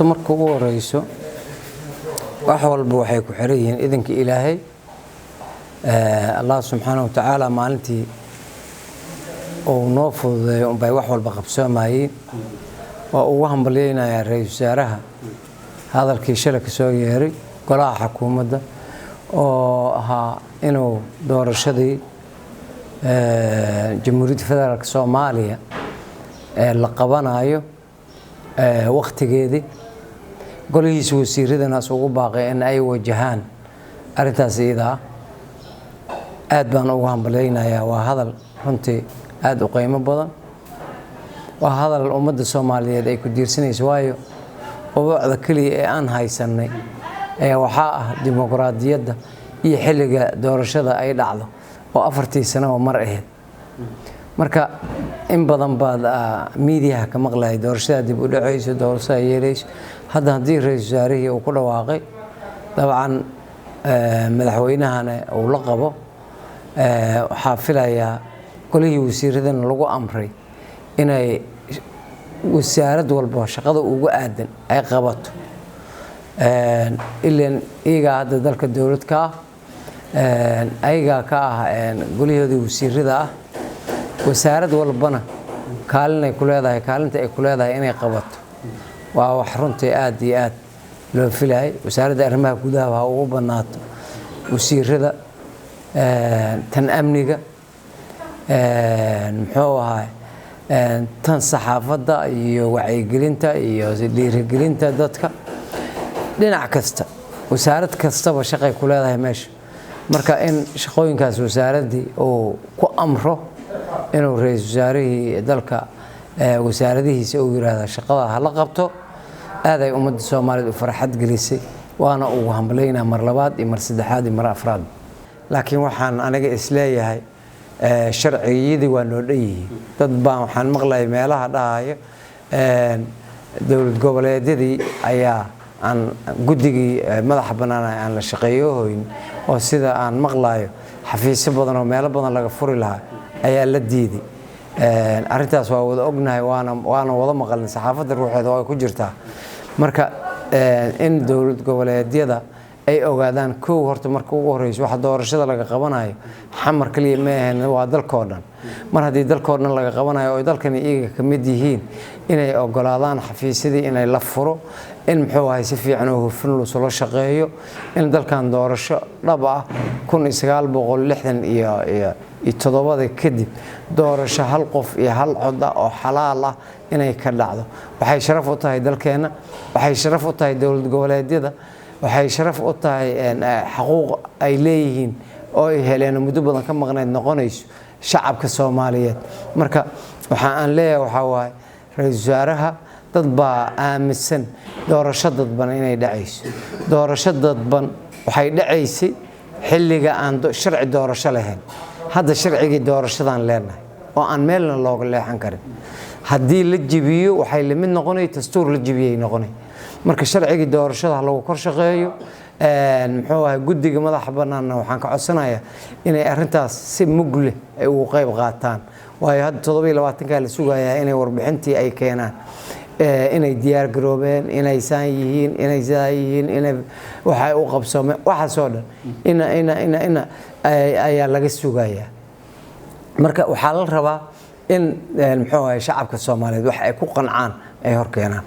marka ugu horeyso wax walba waxay ku xiran yihiin idinka Ilaahay Allah subhanahu wa ta'ala maalintii oo noo fududeeyo bay wax walba qabsoomayeen oo ugu hambalyeynaya ra'iisul wasaaraha hadalkii shalay ka soo yeeray golaha xukuumadda oo ahaa inuu doorashadii Jamhuuriyadda Federaalka Soomaaliya la qabanayo waqtigeedii golihiisa wasiiradana ugu baaqay in ay wajahaan arintaas iyada aad baan ugu hambaleynayaa waa hadal runtii aad u qiimo badan waa hadal ummadda Soomaaliyeed ay ku diirsanayso waayo wada kaliya ee aan haysanay waxa ah dimuqraadiyadda iyo xilliga doorashada ay dhacdo oo 4 sano oo mar ahayd marka in badan baad media ka maqlay doorashada dib u dhacayso doorashada yeelayso haddii ra'iisul wasaarihii uu ku dhawaaqay dabcan madaxweynahana uu la qabo waxa filayaa golihii wasiiradana lagu amray inay wasaarad walba shaqada ugu aadan ay qabato ilaan iyaga hadda dalka dawladka ayaga ka ah golihii wasiirada wasaarad walbana kaalinta ay ku leedahay inay qabato waa wax runtii aad iyo aad loo filayay wasaaradda arrimaha gudaha ugu banaato wasiirada tan amniga muxuu ahaa tan saxaafadda iyo wacyigelinta iyo dhiirigelinta dadka dhinac kasta wasaarad kastaba shaqay ku leedahay meesha marka in shaqooyinkaas wasaaradii uu ku amro inuu ra'iisul wasaarihii dalka wasaaradihiisa uu yiraahdo shaqada ha la qabto aad ay ummadda Soomaaliyeed u farxad gelisay waana ugu hambaleyna mar labaad iyo mar saddexaad iyo mar afraad laakiin waxaan aniga isleeyahay sharciyadii waa noo dheeyay dad baan waxaan maqlay meelaha dhahayo dawlad goboleedyadii ayaa aan guddigii madax bannaan aan la shaqeeyoyn oo sida aan maqlayo xafiisyo badan oo meelo badan laga furi lahaa ayaa la diiday arintaas waa wada ognahay waana wada maqalnay saxaafadda ruuxeeda oo ay ku jirtaa marka in dawlad goboleedyada ay ogaadaan koow horta marka ugu horeyso waxa doorashada laga qabanayo xamar kaliya ma ahayn waa dalkoo dhan mar haddii dalkoo dhan laga qabanayo oo dalkani iyaga ka mid yihiin inay ogolaadaan xafiisyadii inay la furo in muxuu ahay si fiican oo hufan loo shaqeeyo in dalkan doorasho dhab ah 1960 iyo 7 kadib doorasho hal qof iyo hal cod oo xalaal ah inay ka dhacdo waxay sharaf u tahay dalkeena waxay sharaf u tahay dawlad goboleedyada waxay sharaf u tahay xuquuq ay leeyihiin oo ay heleen muddo badan ka maqnayd noqonayso shacabka Soomaaliyeed marka waxa aan leeyahay waxa waay ra'iisul wasaaraha dad baa aaminsan doorasho dadban inay dhacayso doorasho dadban waxay dhacaysay xilliga aan sharci doorasho lahayn hadda sharcigii doorashadan leenahay oo aan meelna looga leexan karin haddii la jibiyo waxay la mid noqonay dastuur la jibiyay noqonay marka sharcigii doorashada lagu kor shaqeeyo muxuu ahaa guddiga madaxa banaanna waxaan ka codsanayaa inay arintaas si mug leh ay ugu qayb qaataan waayo hadda 27 la sugayaa inay warbixintii ay keenaan inay diyaar garoobeen inay saan yihiin inay zaayihiin inay waxa u qabsoomeen waxa soo dhan ina ayaa laga sugayaa marka waxa la rabaa in muxuu ahaa shacabka Soomaaliyeed wax ay ku qancaan ay hor keenaan